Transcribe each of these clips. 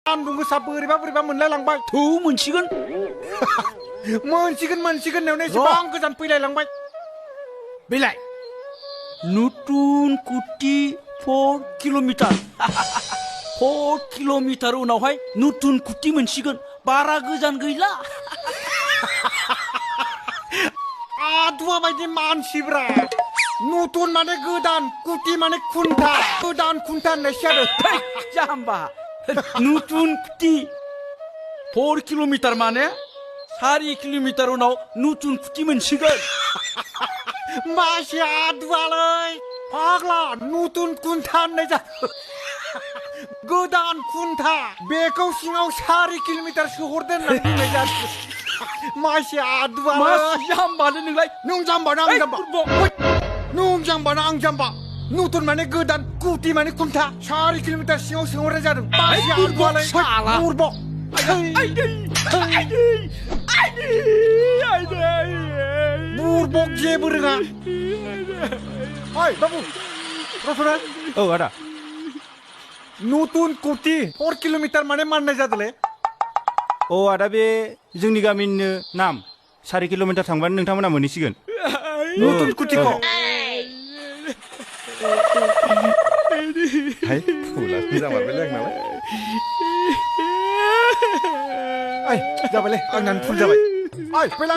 सान्दुं गोसा बोरैबा मोनलायलांबाय थौ मोनसिगोन मोनसिगोन एसेबां गोजान फैलायलांबाय बेलाय नतुन कुटि 4 किल'मिटार 4 किल'मिटार उनावहाय नतुन कुटि मोनसिगोन बारा गोजान गैला आदुवा बायदि मानसिब्रा नतुन माने गोदान कुटि माने खुन्था गोदान खुन्था होननायसो जादों जाम्बा नतुन कुटि 4 किल'मिटार माने 4 किल'मिटार उनाव नतुन कुटि मोनसिगोन मासि आदुवालै फाग्ला नतुन खुन्था होननाय जादों गोदान खुन्था बेखौ सिङाव 4 किल'मिटार सोहरदो होननानै बुंनाय जादों मासि आदुवालै जाम्बालै नोंलाय नों जाम्बा ना आं जाम्बा नों जाम्बा ना आं जाम्बा नतुन माने गोदान कुटि माने खुन्था 4 किल'मिटार सिङाव सोहरनाय जादों मासि आदुवालै बुरबक बुरबक जेबो रोङा ओइ बाबु रसना औ आदा नतुन कुटि 4 किल'मिटार माने माननाय जादोंलै अ आदा बे जोंनि गामिनिनो नाम 4 किल'मिटार थांबानो नोंथांमोना मोनहैसिगोन नतुन कुटिखौ हाय फुला मोजां बारबायलै आंनालाय ओइ जाबायलै आंनानो फुल जाबाय ओइ फैला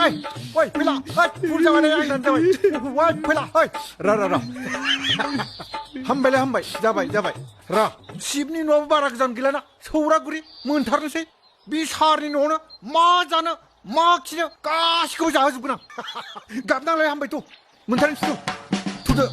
ओइ फैला फुल जाबाय आंनानो जाबाय ओइ फैला ओइ र हामबाय जाबाय र शिबनि न'आबो बारा गोजान गैलाना सौरागुरि मोनथारनोसै बे सारनि न'आवनो मा जानो मा खिनो गासिखौबो जाहोजोबगोन आं गाबनांलाय हामबायथ' मोनथारनोसै थुदो